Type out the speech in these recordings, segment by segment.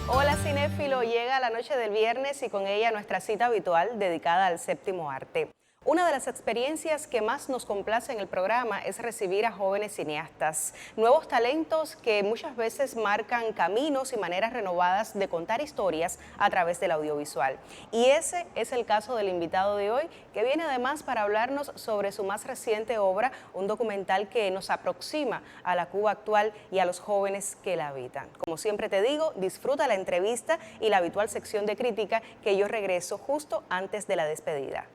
Hola cinéfilo, llega la noche del viernes y con ella nuestra cita habitual dedicada al séptimo arte. Una de las experiencias que más nos complace en el programa es recibir a jóvenes cineastas, nuevos talentos que muchas veces marcan caminos y maneras renovadas de contar historias a través del audiovisual. Y ese es el caso del invitado de hoy, que viene además para hablarnos sobre su más reciente obra, un documental que nos aproxima a la Cuba actual y a los jóvenes que la habitan. Como siempre te digo, disfruta la entrevista y la habitual sección de crítica, que yo regreso justo antes de la despedida.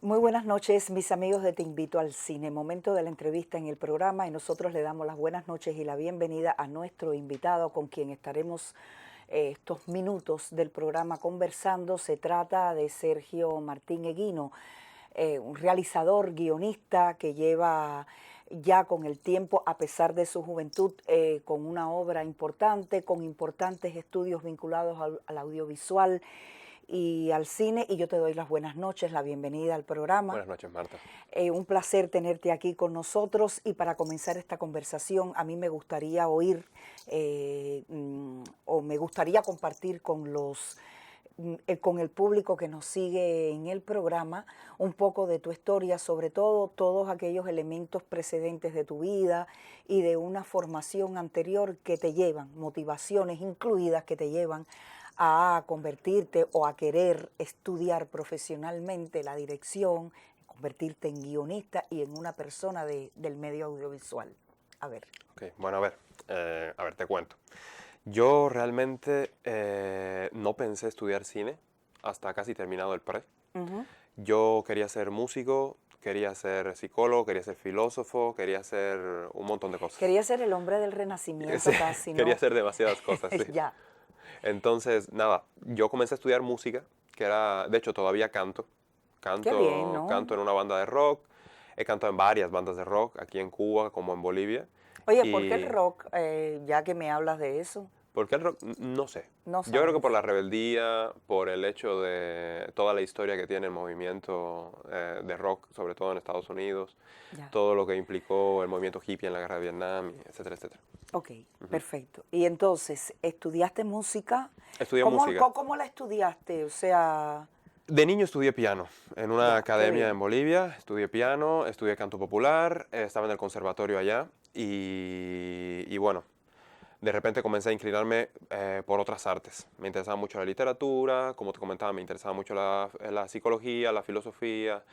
Muy buenas noches, mis amigos de Te Invito al Cine. Momento de la entrevista en el programa y nosotros le damos las buenas noches y la bienvenida a nuestro invitado con quien estaremos estos minutos del programa conversando. Se trata de Sergio Martín Eguino, un realizador, guionista que lleva ya con el tiempo, a pesar de su juventud, con una obra importante, con importantes estudios vinculados al audiovisual y al cine, y yo te doy las buenas noches, la bienvenida al programa. Buenas noches, Marta. Un placer tenerte aquí con nosotros, y para comenzar esta conversación a mí me gustaría oír o me gustaría compartir con con el público que nos sigue en el programa un poco de tu historia, sobre todo todos aquellos elementos precedentes de tu vida y de una formación anterior que te llevan, motivaciones incluidas que te llevan a convertirte o a querer estudiar profesionalmente la dirección, convertirte en guionista y en una persona del medio audiovisual. A ver. Okay, bueno, a ver, te cuento. Yo realmente no pensé estudiar cine hasta casi terminado el pre. Yo quería ser músico, quería ser psicólogo, quería ser filósofo, quería ser un montón de cosas. Quería ser el hombre del Renacimiento Sí, casi, ¿no? Quería ser demasiadas cosas, sí. Ya. Entonces, nada, yo comencé a estudiar música, que era, de hecho, todavía canto. Qué bien, ¿no? Canto en una banda de rock, he cantado en varias bandas de rock, aquí en Cuba como en Bolivia. Oye, ¿por qué el rock, ya que me hablas de eso? ¿Por qué el rock? No sé. No Yo creo que sabes. por la rebeldía, por el hecho de toda la historia que tiene el movimiento de rock, sobre todo en Estados Unidos, Ya. todo lo que implicó el movimiento hippie en la guerra de Vietnam, etcétera, etcétera. Ok, perfecto. Y entonces, ¿estudiaste música? Estudié música. ¿Cómo la estudiaste? O sea... De niño estudié piano en una Ya, academia en Bolivia, estudié piano, estudié canto popular, estaba en el conservatorio allá y bueno, de repente comencé a inclinarme por otras artes. Me interesaba mucho la literatura, como te comentaba, me interesaba mucho la psicología, la filosofía,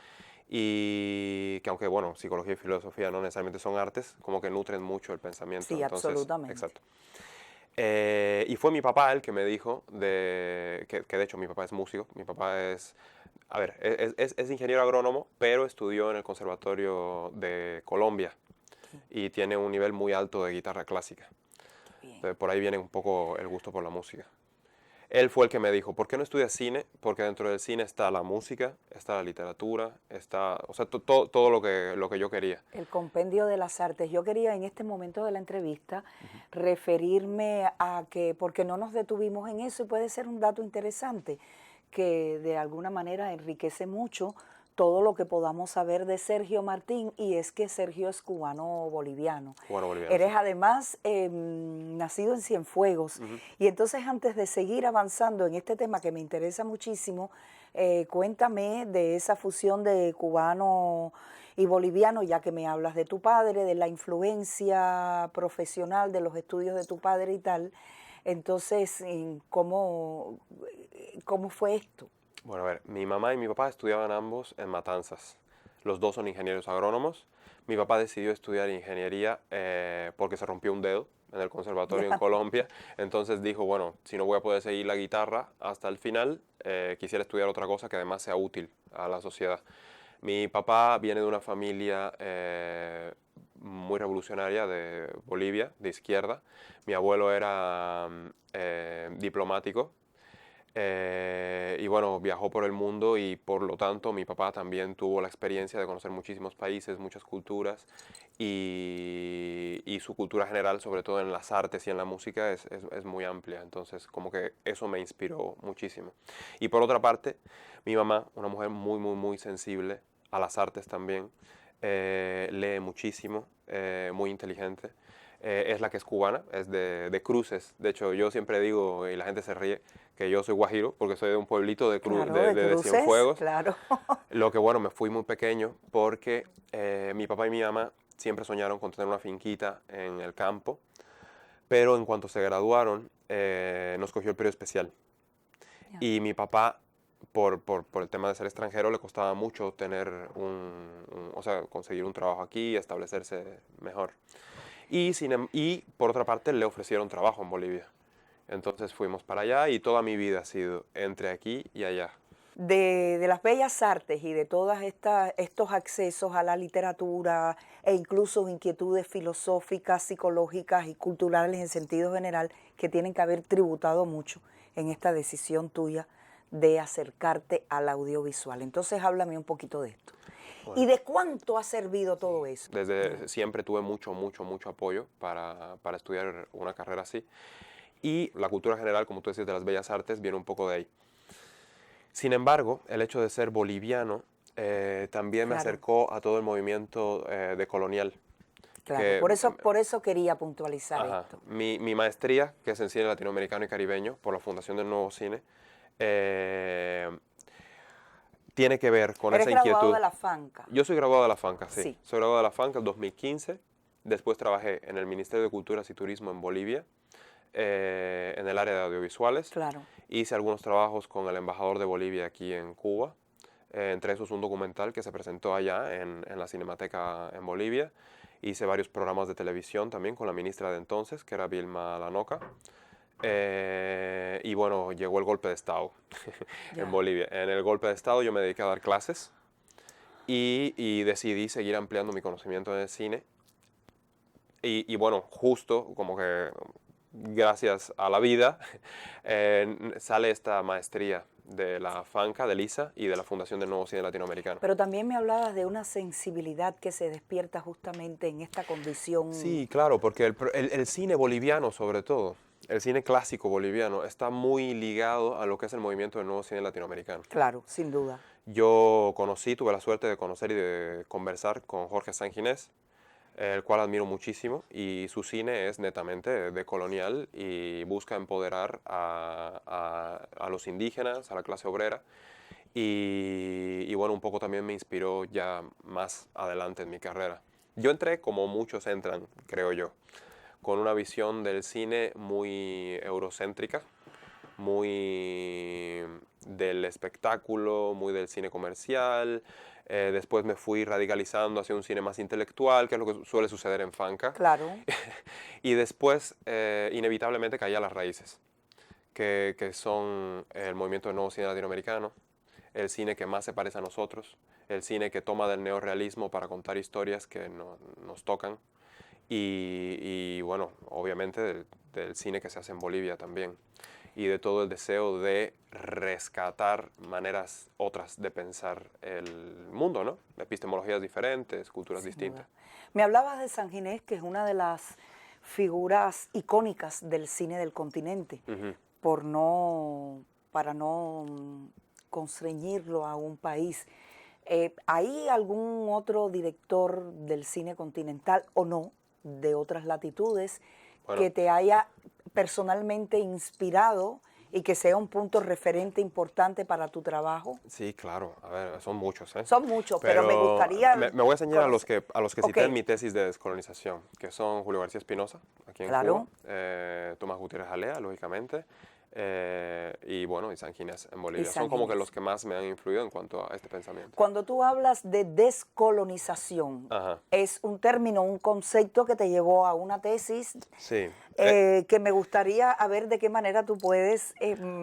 y que aunque, bueno, psicología y filosofía no necesariamente son artes, como que nutren mucho el pensamiento. Sí, Entonces, absolutamente. Exacto. Y fue mi papá el que me dijo, que de hecho mi papá es músico, mi papá es, a ver, es ingeniero agrónomo, pero estudió en el Conservatorio de Colombia y tiene un nivel muy alto de guitarra clásica. Bien. Entonces, por ahí viene un poco el gusto por la música. Él fue el que me dijo, ¿por qué no estudias cine? Porque dentro del cine está la música, está la literatura, está, o sea, todo lo que yo quería. El compendio de las artes. Yo quería en este momento de la entrevista referirme a que, porque no nos detuvimos en eso, y puede ser un dato interesante que de alguna manera enriquece mucho todo lo que podamos saber de Sergio Martín, y es que Sergio es cubano-boliviano. Cubano-boliviano, Eres sí. además nacido en Cienfuegos. Y entonces, antes de seguir avanzando en este tema que me interesa muchísimo, cuéntame de esa fusión de cubano y boliviano, ya que me hablas de tu padre, de la influencia profesional, de los estudios de tu padre y tal. Entonces, ¿cómo fue esto? Bueno, a ver, mi mamá y mi papá estudiaban ambos en Matanzas. Los dos son ingenieros agrónomos. Mi papá decidió estudiar ingeniería porque se rompió un dedo en el conservatorio en Colombia. Entonces dijo, bueno, si no voy a poder seguir la guitarra hasta el final, quisiera estudiar otra cosa que además sea útil a la sociedad. Mi papá viene de una familia muy revolucionaria de Bolivia, de izquierda. Mi abuelo era diplomático. Y bueno, viajó por el mundo y por lo tanto mi papá también tuvo la experiencia de conocer muchísimos países, muchas culturas y su cultura general, sobre todo en las artes y en la música, es muy amplia. Entonces como que eso me inspiró muchísimo. Y por otra parte, mi mamá, una mujer muy sensible a las artes también, lee muchísimo, muy inteligente. Es la que es cubana, es de Cruces. De hecho, yo siempre digo, y la gente se ríe, que yo soy guajiro, porque soy de un pueblito Claro, de de Cruces, Cienfuegos. claro. Lo que, bueno, me fui muy pequeño porque mi papá y mi mamá siempre soñaron con tener una finquita en el campo, pero en cuanto se graduaron, nos cogió el periodo especial. Ya. Y mi papá, por el tema de ser extranjero, le costaba mucho tener o sea, conseguir un trabajo aquí y establecerse mejor. Y por otra parte le ofrecieron trabajo en Bolivia. Entonces fuimos para allá y toda mi vida ha sido entre aquí y allá. De las bellas artes y de todos estos accesos a la literatura e incluso inquietudes filosóficas, psicológicas y culturales en sentido general que tienen que haber tributado mucho en esta decisión tuya de acercarte al audiovisual. Entonces háblame un poquito de esto. Bueno, ¿Y de cuánto ha servido todo eso? desde siempre tuve mucho apoyo para estudiar una carrera así. Y la cultura general, como tú decías, de las bellas artes viene un poco de ahí. Sin embargo, el hecho de ser boliviano también me Claro, acercó a todo el movimiento decolonial. claro. Que, Por eso quería puntualizar ajá, esto. mi maestría, que es en cine latinoamericano y caribeño, por la Fundación del Nuevo Cine, eh, tiene que ver con Eres esa graduado inquietud. de la FANCA. Yo soy graduado de la FANCA, sí. Sí. Soy graduado de la FANCA en 2015. Después trabajé en el Ministerio de Culturas y Turismo en Bolivia, en el área de audiovisuales. Claro. Hice algunos trabajos con el embajador de Bolivia aquí en Cuba. Entre esos un documental que se presentó allá en la Cinemateca en Bolivia. Hice varios programas de televisión también con la ministra de entonces, que era Vilma Lanoca. Y bueno, llegó el golpe de Estado en Ya. Bolivia. En el golpe de Estado yo me dediqué a dar clases y decidí seguir ampliando mi conocimiento en el cine. Y bueno, justo como que gracias a la vida sale esta maestría de la FANCA, de LISA y de la Fundación del Nuevo Cine Latinoamericano. Pero también me hablabas de una sensibilidad que se despierta justamente en esta condición. Sí, claro, porque el cine boliviano sobre todo, el cine clásico boliviano, está muy ligado a lo que es el movimiento del nuevo cine latinoamericano. Claro, sin duda. Yo tuve la suerte de conocer y de conversar con Jorge Sanginés, el cual admiro muchísimo, y su cine es netamente decolonial y busca empoderar a los indígenas, a la clase obrera, y bueno, un poco también me inspiró ya más adelante en mi carrera. Yo entré como muchos entran, creo yo, con una visión del cine muy eurocéntrica, muy del espectáculo, muy del cine comercial. Después me fui radicalizando hacia un cine más intelectual, que es lo que suele suceder en Fanca. Claro. Y después, inevitablemente, caí a las raíces, que son el movimiento del nuevo cine latinoamericano, el cine que más se parece a nosotros, el cine que toma del neorrealismo para contar historias que nos tocan. Y bueno, obviamente del cine que se hace en Bolivia también y de todo el deseo de rescatar maneras otras de pensar el mundo, ¿no? Epistemologías diferentes, culturas Sin distintas. duda. Me hablabas de San Ginés, que es una de las figuras icónicas del cine del continente, Ujú. para no constreñirlo a un país. ¿Hay algún otro director del cine continental o no, de otras latitudes, Bueno, que te haya personalmente inspirado y que sea un punto referente importante para tu trabajo? sí, claro. A ver, son muchos, ¿eh? Son muchos, pero me Pero gustaría me voy a enseñar conocer. a los que Ok, cité en mi tesis de descolonización, que son Julio García Espinosa, aquí en Cuba, claro, Tomás Gutiérrez Alea, lógicamente, y bueno, y San Ginés en y Bolivia. Son San como que Ginés. los que más me han influido en cuanto a este pensamiento. Cuando tú hablas de descolonización, Ajá, es un término, un concepto que te llevó a una tesis sí. que me gustaría a ver de qué manera tú puedes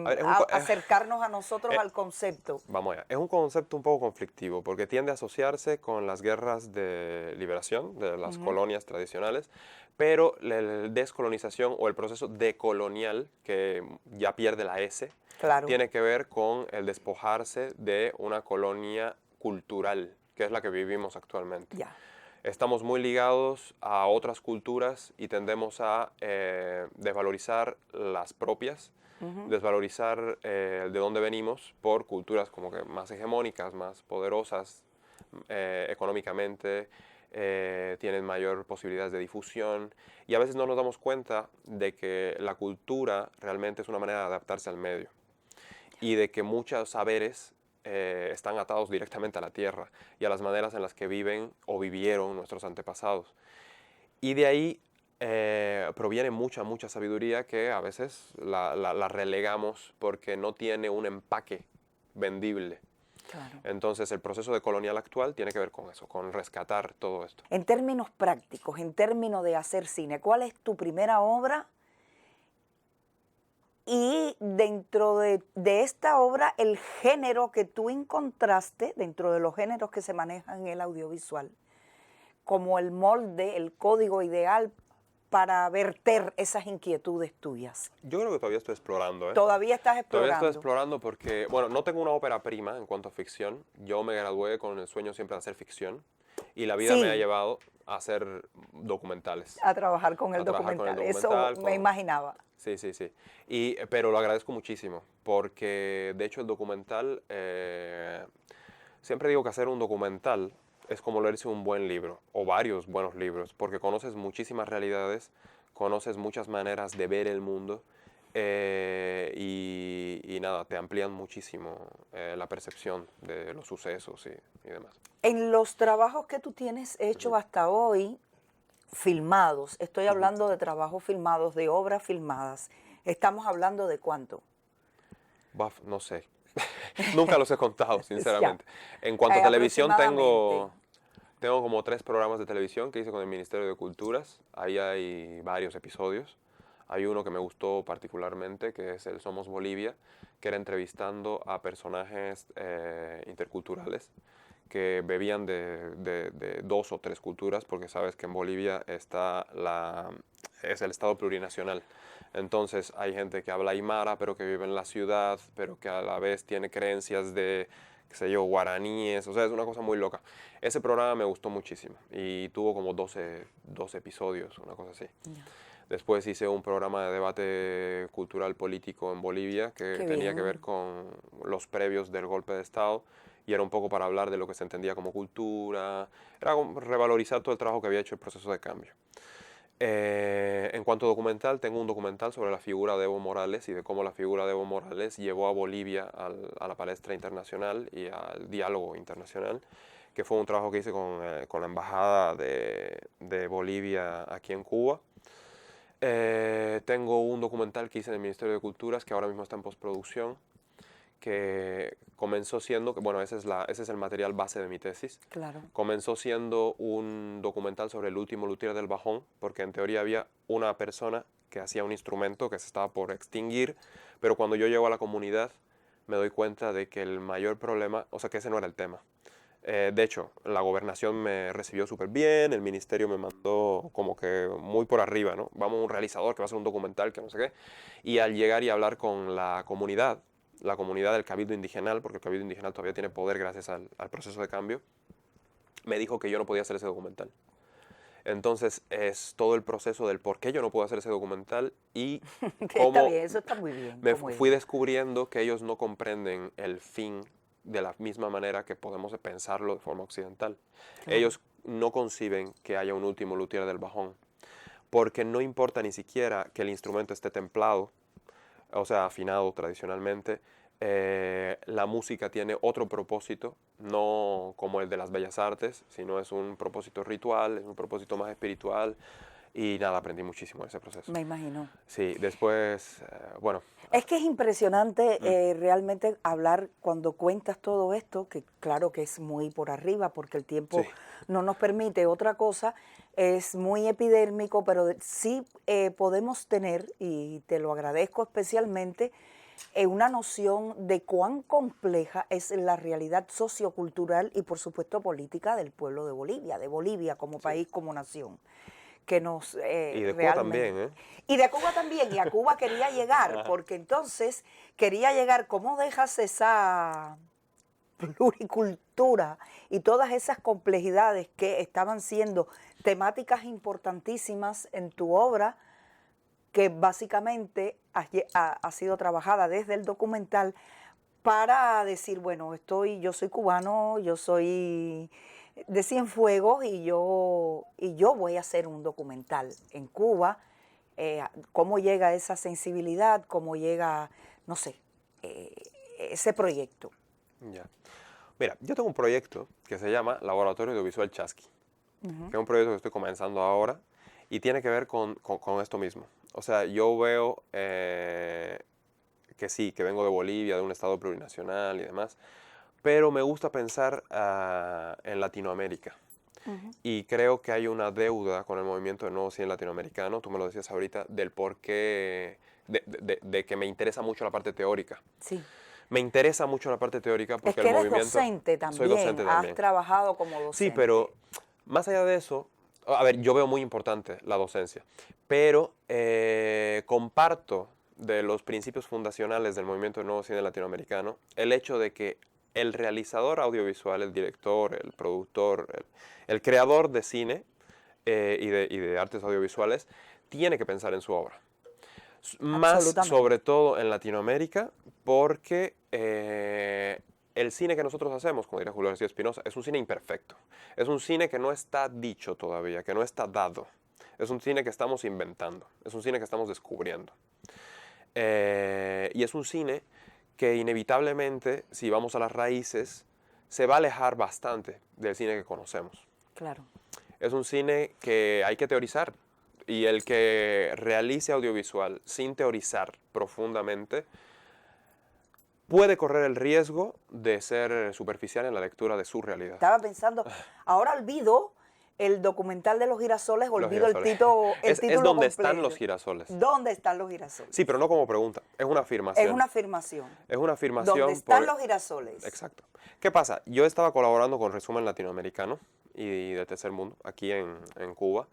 A ver, acercarnos a nosotros eh, al concepto. vamos allá. Es un concepto un poco conflictivo porque tiende a asociarse con las guerras de liberación de las Ujú, colonias tradicionales, pero la descolonización o el proceso decolonial, que ya pierde la S, claro, tiene que ver con el despojarse de una colonia cultural, que es la que vivimos actualmente. ya. Estamos muy ligados a otras culturas y tendemos a desvalorizar las propias, Ujú. desvalorizar de dónde venimos por culturas como que más hegemónicas, más poderosas económicamente, tienen mayor posibilidades de difusión y a veces no nos damos cuenta de que la cultura realmente es una manera de adaptarse al medio y de que muchos saberes están atados directamente a la tierra y a las maneras en las que viven o vivieron nuestros antepasados. Y de ahí proviene mucha sabiduría que a veces la relegamos porque no tiene un empaque vendible. Claro. Entonces el proceso de colonial actual tiene que ver con eso, con rescatar todo esto. En términos prácticos, en términos de hacer cine, ¿cuál es tu primera obra? Y dentro de esta obra, el género que tú encontraste, dentro de los géneros que se manejan en el audiovisual, como el molde, el código ideal para verter esas inquietudes tuyas. Yo creo que todavía estoy explorando, ¿eh? Todavía estás Todavía estoy explorando. explorando porque, bueno, no tengo una ópera prima en cuanto a ficción. Yo me gradué con el sueño siempre de hacer ficción y la vida me ha Sí, llevado a hacer documentales, a trabajar con el a trabajar con el documental. Eso documental, me con... imaginaba. Sí, sí, sí. Y, pero lo agradezco muchísimo porque, de hecho, el documental, siempre digo que hacer un documental es como leerse un buen libro o varios buenos libros porque conoces muchísimas realidades, conoces muchas maneras de ver el mundo y nada, te amplían muchísimo la percepción de los sucesos y demás. En los trabajos que tú tienes hecho Ujú, hasta hoy, filmados, estoy ujú. hablando de trabajos filmados, de obras filmadas, ¿estamos hablando de cuánto? Buf, no sé. Nunca los he contado, Ya, sinceramente. En cuanto a televisión, aproximadamente. tengo como 3 programas de televisión que hice con el Ministerio de Culturas. Ahí hay varios episodios. Hay uno que me gustó particularmente, que es el Somos Bolivia, que era entrevistando a personajes interculturales que bebían de 2 o 3 culturas, porque sabes que en Bolivia es el Estado plurinacional. Entonces hay gente que habla aymara, pero que vive en la ciudad, pero que a la vez tiene creencias de, qué sé yo, guaraníes. O sea, es una cosa muy loca. Ese programa me gustó muchísimo y tuvo como 12 episodios, una cosa así. Ya. Después hice un programa de debate cultural político en Bolivia que Qué tenía que ver bien. con los previos del golpe de Estado y era un poco para hablar de lo que se entendía como cultura, era como revalorizar todo el trabajo que había hecho el proceso de cambio. En cuanto a documental, tengo un documental sobre la figura de Evo Morales y de cómo la figura de Evo Morales llevó a Bolivia a la palestra internacional y al diálogo internacional, que fue un trabajo que hice con la Embajada de Bolivia aquí en Cuba. Tengo un documental que hice en el Ministerio de Culturas que ahora mismo está en postproducción, que comenzó siendo, bueno, ese es el material base de mi tesis. Claro. Comenzó siendo un documental sobre el último luthier del bajón, porque en teoría había una persona que hacía un instrumento que se estaba por extinguir, pero cuando yo llego a la comunidad me doy cuenta de que el mayor problema, o sea, que ese no era el tema. De hecho, la gobernación me recibió súper bien, el ministerio me mandó como que muy por arriba, ¿no? Vamos a un realizador que va a hacer un documental, que no sé qué. Y al llegar y hablar con la comunidad del Cabildo Indigenal, porque el Cabildo Indigenal todavía tiene poder gracias al proceso de cambio, me dijo que yo no podía hacer ese documental. Entonces es todo el proceso del por qué yo no puedo hacer ese documental y Está cómo bien, eso está muy bien me como fui idea. descubriendo que ellos no comprenden el fin de la misma manera que podemos pensarlo de forma occidental. Claro. Ellos no conciben que haya un último luthier del bajón, porque no importa ni siquiera que el instrumento esté templado, o sea, afinado tradicionalmente. La música tiene otro propósito, no como el de las bellas artes, sino es un propósito ritual, es un propósito más espiritual. Y nada, aprendí muchísimo en ese proceso. Me imagino. Sí, después, bueno. Es que es impresionante realmente hablar cuando cuentas todo esto, que claro que es muy por arriba porque el tiempo Sí. no nos permite otra cosa, es muy epidérmico, pero sí podemos tener, y te lo agradezco especialmente, una noción de cuán compleja es la realidad sociocultural y por supuesto política del pueblo de Bolivia como país, como nación, que nos Y de Cuba realmente... también, ¿eh? Y de Cuba también, y a Cuba quería llegar, porque entonces quería llegar, ¿cómo dejas esa pluricultura y todas esas complejidades que estaban siendo temáticas importantísimas en tu obra, que básicamente ha sido trabajada desde el documental para decir, bueno, yo soy cubano, yo soy de Cienfuegos y yo voy a hacer un documental en Cuba, cómo llega esa sensibilidad, cómo llega, no sé, ese proyecto. Ya. Mira, yo tengo un proyecto que se llama Laboratorio Audiovisual Chasqui, que es un proyecto que estoy comenzando ahora y tiene que ver con esto mismo. O sea, yo veo que sí, que vengo de Bolivia, de un estado plurinacional y demás, pero me gusta pensar en Latinoamérica. Y creo que hay una deuda con el movimiento de nuevo cine latinoamericano, tú me lo decías ahorita, del por qué, de que me interesa mucho la parte teórica. Sí. Me interesa mucho la parte teórica Es porque que el eres movimiento... docente Soy también, docente has también. trabajado como Sí, docente. pero más allá de eso, a ver, yo veo muy importante la docencia, pero comparto de los principios fundacionales del movimiento del nuevo cine latinoamericano el hecho de que el realizador audiovisual, el director, el productor, el creador de cine y de artes audiovisuales, tiene que pensar en su obra. Más Absolutamente. sobre todo en Latinoamérica, porque el cine que nosotros hacemos, como diría Julio García Espinosa, es un cine imperfecto. Es un cine que no está dicho todavía, que no está dado. Es un cine que estamos inventando. Es un cine que estamos descubriendo. Y es un cine que inevitablemente, si vamos a las raíces, se va a alejar bastante del cine que conocemos. Claro. Es un cine que hay que teorizar. Y el que realice audiovisual sin teorizar profundamente puede correr el riesgo de ser superficial en la lectura de su realidad. Estaba pensando, ahora olvido el documental de los girasoles, Los olvido girasoles. el Es título donde completo. están los girasoles. ¿Dónde están los girasoles? Sí, pero no como pregunta, es una afirmación. Es una afirmación. Es una afirmación. ¿Dónde están los girasoles? Exacto. ¿Qué pasa? Yo estaba colaborando con Resumen Latinoamericano y de Tercer Mundo, aquí en Cuba.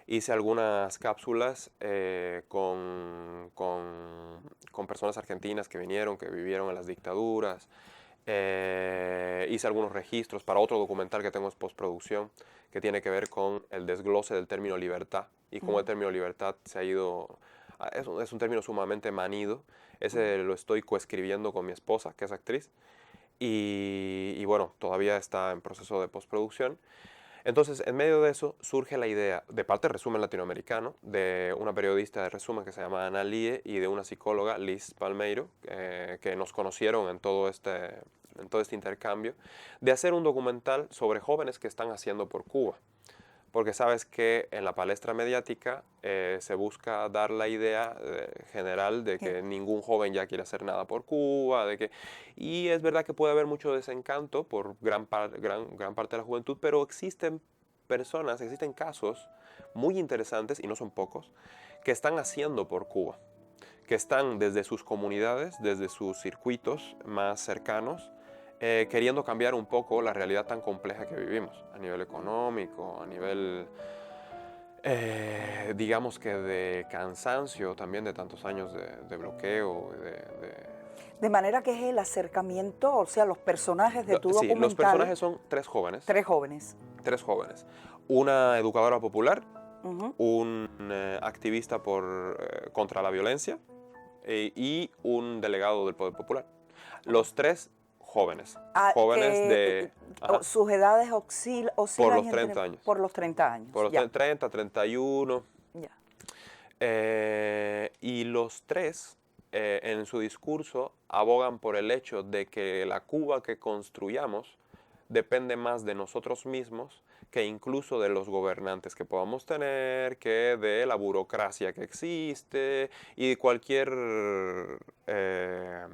Hice algunas cápsulas con personas argentinas que vinieron, que vivieron en las dictaduras. Hice algunos registros para otro documental que tengo en postproducción, que tiene que ver con el desglose del término libertad y cómo el término libertad se ha ido... Es un término sumamente manido. Ese lo estoy coescribiendo con mi esposa, que es actriz. Y bueno, todavía está en proceso de postproducción. Entonces, en medio de eso, surge la idea, de parte de Resumen Latinoamericano, de una periodista de Resumen que se llama Ana Lie y de una psicóloga, Liz Palmeiro, que nos conocieron en todo este intercambio, de hacer un documental sobre jóvenes que están haciendo por Cuba. Porque sabes que en la palestra mediática se busca dar la idea general de que ningún joven ya quiere hacer nada por Cuba, y es verdad que puede haber mucho desencanto por gran parte de la juventud, pero existen personas, existen casos muy interesantes, y no son pocos, que están haciendo por Cuba, que están desde sus comunidades, desde sus circuitos más cercanos, queriendo cambiar un poco la realidad tan compleja que vivimos, a nivel económico, a nivel, digamos que de cansancio también de tantos años de bloqueo. De manera que es el acercamiento, o sea, los personajes de tu Sí, documental. los personajes son tres jóvenes. Tres jóvenes. Tres jóvenes. Una educadora popular, Ujú. un activista contra la violencia y un delegado del Poder Popular. Los tres jóvenes. Ah, Jóvenes que, de... Ajá, sus edades oscilan por los entre 30 años. por los 30 años. Por los Ya, 30, 31. ya. Y los tres, en su discurso, abogan por el hecho de que la Cuba que construyamos depende más de nosotros mismos que incluso de los gobernantes que podamos tener, que de la burocracia que existe y de cualquier, eh,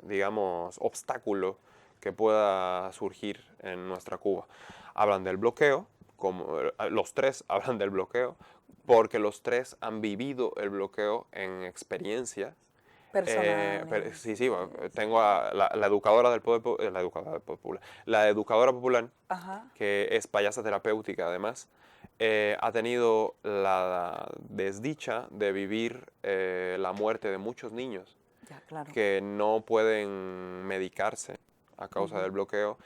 digamos, obstáculo que pueda surgir en nuestra Cuba. Hablan del bloqueo, como, los tres hablan del bloqueo, porque los tres han vivido el bloqueo en experiencia. Personales. Sí, sí, bueno, tengo a la educadora del poder, la educadora popular, Ajá, que es payasa terapéutica además, ha tenido la desdicha de vivir la muerte de muchos niños ya, claro. que no pueden medicarse a causa del bloqueo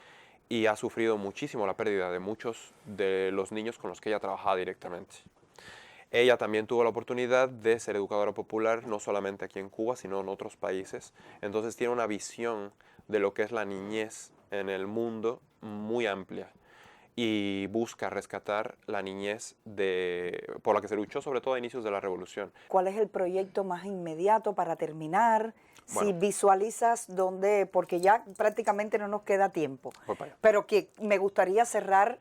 y ha sufrido muchísimo la pérdida de muchos de los niños con los que ella trabajaba directamente. Ella también tuvo la oportunidad de ser educadora popular, no solamente aquí en Cuba, sino en otros países. Entonces tiene una visión de lo que es la niñez en el mundo muy amplia y busca rescatar la niñez por la que se luchó sobre todo a inicios de la revolución. ¿Cuál es el proyecto más inmediato para terminar? Si Bueno, visualizas dónde, porque ya prácticamente no nos queda tiempo, voy para allá. pero que me gustaría cerrar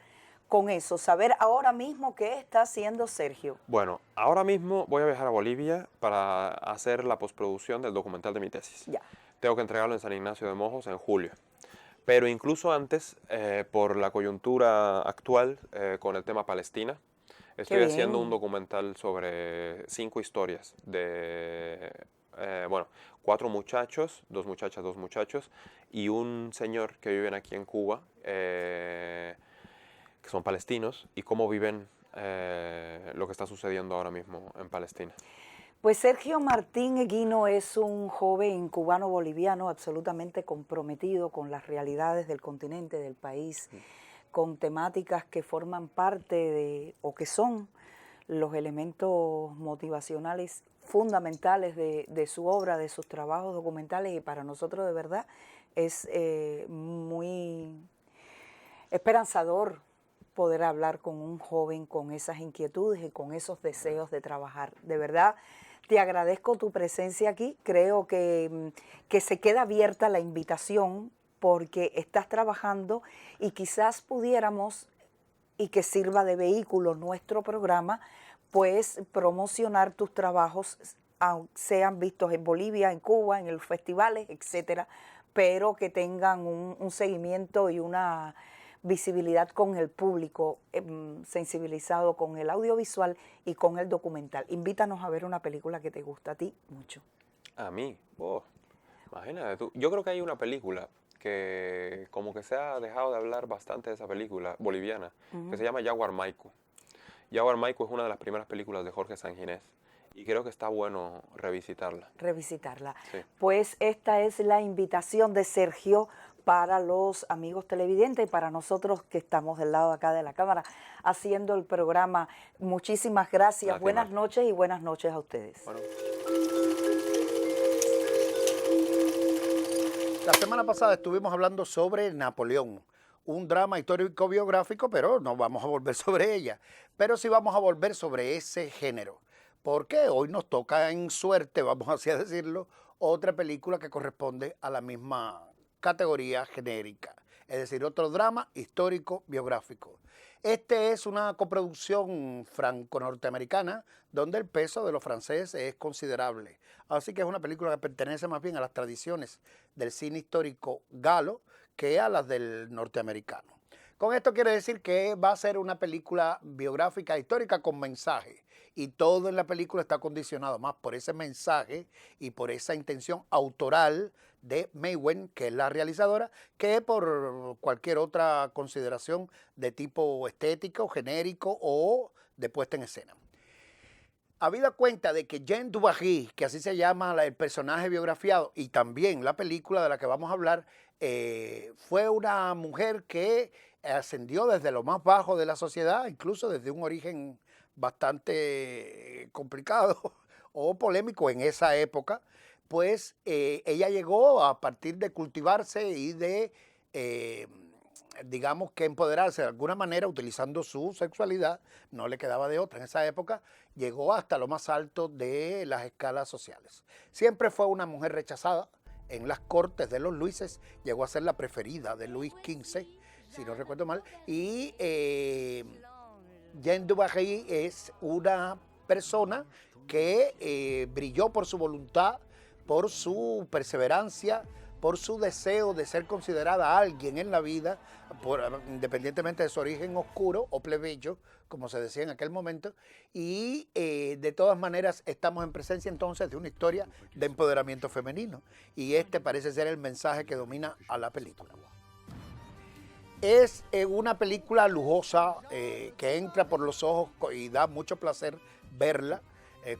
con eso, saber ahora mismo qué está haciendo Sergio. Bueno, ahora mismo voy a viajar a Bolivia para hacer la postproducción del documental de mi tesis. Ya, Tengo que entregarlo en San Ignacio de Mojos en julio. Pero incluso antes, por la coyuntura actual con el tema Palestina, qué estoy haciendo un bien. documental sobre 5 historias de, bueno, 4 muchachos, 2 muchachas, 2 muchachos, y un señor que viven aquí en Cuba, que son palestinos, y cómo viven lo que está sucediendo ahora mismo en Palestina. Pues Sergio Martín Eguino es un joven cubano-boliviano absolutamente comprometido con las realidades del continente, del país, con temáticas que forman parte de, o que son los elementos motivacionales fundamentales de su obra, de sus trabajos documentales, y para nosotros de verdad es muy esperanzador poder hablar con un joven con esas inquietudes y con esos deseos de trabajar. De verdad, te agradezco tu presencia aquí. Creo que se queda abierta la invitación porque estás trabajando y quizás pudiéramos, y que sirva de vehículo nuestro programa, pues promocionar tus trabajos, sean vistos en Bolivia, en Cuba, en los festivales, etcétera, pero que tengan un seguimiento y una visibilidad con el público, sensibilizado con el audiovisual y con el documental. Invítanos a ver una película que te gusta a ti mucho. A mí, oh, imagínate tú. Yo creo que hay una película que como que se ha dejado de hablar bastante de esa película boliviana, que se llama Yaguar Maico. Yaguar Maico es una de las primeras películas de Jorge Sanginés y creo que está bueno revisitarla. Revisitarla. Sí. Pues esta es la invitación de Sergio para los amigos televidentes y para nosotros que estamos del lado acá de la cámara haciendo el programa. Muchísimas gracias. Gracias, Buenas Mar. noches y buenas noches a ustedes. Bueno. La semana pasada estuvimos hablando sobre Napoleón, un drama histórico biográfico, pero no vamos a volver sobre ella. Pero sí vamos a volver sobre ese género, porque hoy nos toca en suerte, vamos así a decirlo, otra película que corresponde a la misma categoría genérica, es decir, otro drama histórico biográfico. Este es una coproducción franco-norteamericana donde el peso de los franceses es considerable. Así que es una película que pertenece más bien a las tradiciones del cine histórico galo que a las del norteamericano. Con esto quiere decir que va a ser una película biográfica histórica con mensaje. Y todo en la película está condicionado más por ese mensaje y por esa intención autoral de May Wen, que es la realizadora, que por cualquier otra consideración de tipo estético, genérico o de puesta en escena. Habida cuenta de que Jeanne du Barry, que así se llama el personaje biografiado, y también la película de la que vamos a hablar, fue una mujer que ascendió desde lo más bajo de la sociedad, incluso desde un origen bastante complicado o polémico en esa época, pues ella llegó a partir de cultivarse y de, digamos que empoderarse de alguna manera utilizando su sexualidad, no le quedaba de otra. En esa época llegó hasta lo más alto de las escalas sociales. Siempre fue una mujer rechazada en las cortes de los Luises, llegó a ser la preferida de Luis XV, si no recuerdo mal, y Jeanne du Barry es una persona que brilló por su voluntad, por su perseverancia, por su deseo de ser considerada alguien en la vida, independientemente de su origen oscuro o plebeyo, como se decía en aquel momento, y de todas maneras estamos en presencia entonces de una historia de empoderamiento femenino, y este parece ser el mensaje que domina a la película. Es una película lujosa que entra por los ojos y da mucho placer verla,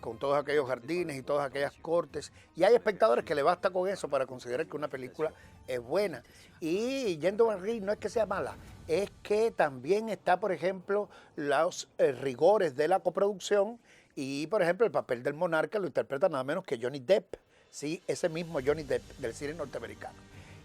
con todos aquellos jardines y todas aquellas cortes. Y hay espectadores que le basta con eso para considerar que una película es buena. Y Jeanne du Barry no es que sea mala, es que también está, por ejemplo, los rigores de la coproducción y, por ejemplo, el papel del monarca lo interpreta nada menos que Johnny Depp, ¿sí? Ese mismo Johnny Depp del cine norteamericano.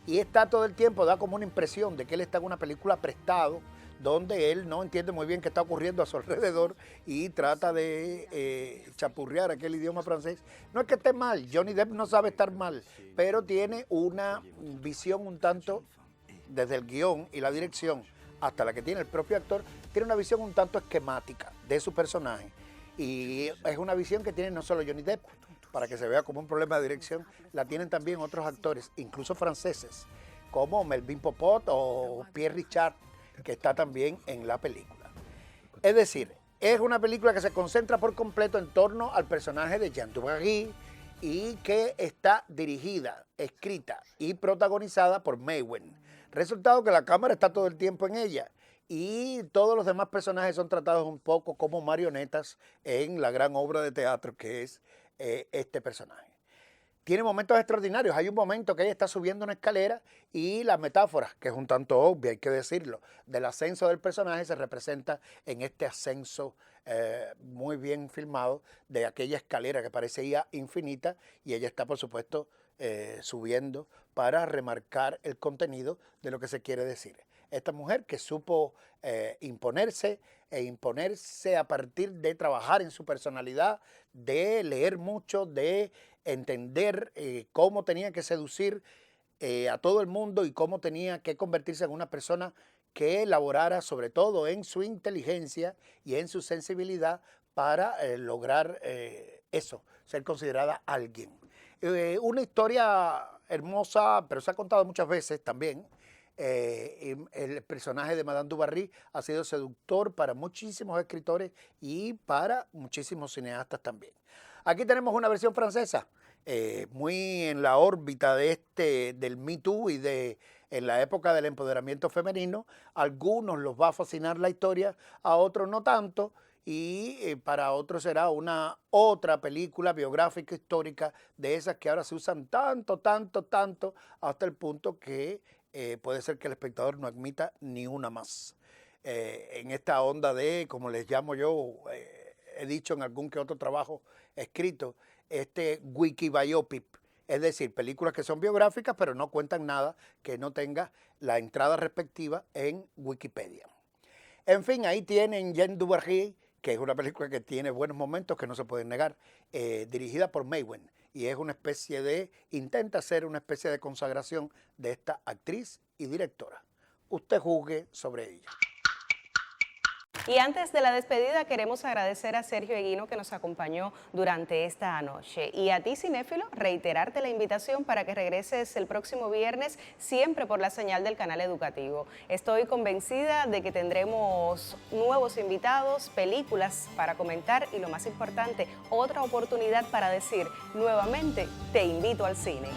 Y está todo el tiempo, da como una impresión de que él está en una película prestado, donde él no entiende muy bien qué está ocurriendo a su alrededor y trata de chapurrear aquel idioma francés. No es que esté mal, Johnny Depp no sabe estar mal, pero tiene una visión un tanto, desde el guión y la dirección hasta la que tiene el propio actor, tiene una visión un tanto esquemática de su personaje. Y es una visión que tiene no solo Johnny Depp, para que se vea como un problema de dirección, la tienen también otros actores, incluso franceses, como Melvin Popot o Pierre Richard, que está también en la película. Es decir, es una película que se concentra por completo en torno al personaje de Jeanne du Barry y que está dirigida, escrita y protagonizada por May Wen. Resultado que la cámara está todo el tiempo en ella y todos los demás personajes son tratados un poco como marionetas en la gran obra de teatro que es este personaje. Tiene momentos extraordinarios. Hay un momento que ella está subiendo una escalera y la metáfora, que es un tanto obvia, hay que decirlo, del ascenso del personaje se representa en este ascenso muy bien filmado de aquella escalera que parecía infinita y ella está, por supuesto, subiendo para remarcar el contenido de lo que se quiere decir. Esta mujer que supo imponerse a partir de trabajar en su personalidad, de leer mucho, de entender cómo tenía que seducir a todo el mundo y cómo tenía que convertirse en una persona que elaborara sobre todo en su inteligencia y en su sensibilidad para lograr eso, ser considerada alguien. Una historia hermosa, pero se ha contado muchas veces también. El personaje de Madame du Barry ha sido seductor para muchísimos escritores y para muchísimos cineastas también. Aquí tenemos una versión francesa, muy en la órbita de del Me Too y en la época del empoderamiento femenino. A algunos los va a fascinar la historia, a otros no tanto, y para otros será una otra película biográfica histórica de esas que ahora se usan tanto, hasta el punto que puede ser que el espectador no admita ni una más. En esta onda de, como les llamo yo, he dicho en algún que otro trabajo escrito, wikibiopic, es decir, películas que son biográficas pero no cuentan nada que no tenga la entrada respectiva en Wikipedia. En fin, ahí tienen Jeanne du Barry, que es una película que tiene buenos momentos que no se pueden negar, dirigida por May Wen, y es una especie de, intenta ser una especie de consagración de esta actriz y directora. Usted juzgue sobre ella. Y antes de la despedida queremos agradecer a Sergio Eguino que nos acompañó durante esta noche. Y a ti, cinéfilo, reiterarte la invitación para que regreses el próximo viernes, siempre por la señal del canal educativo. Estoy convencida de que tendremos nuevos invitados, películas para comentar y, lo más importante, otra oportunidad para decir nuevamente, te invito al cine.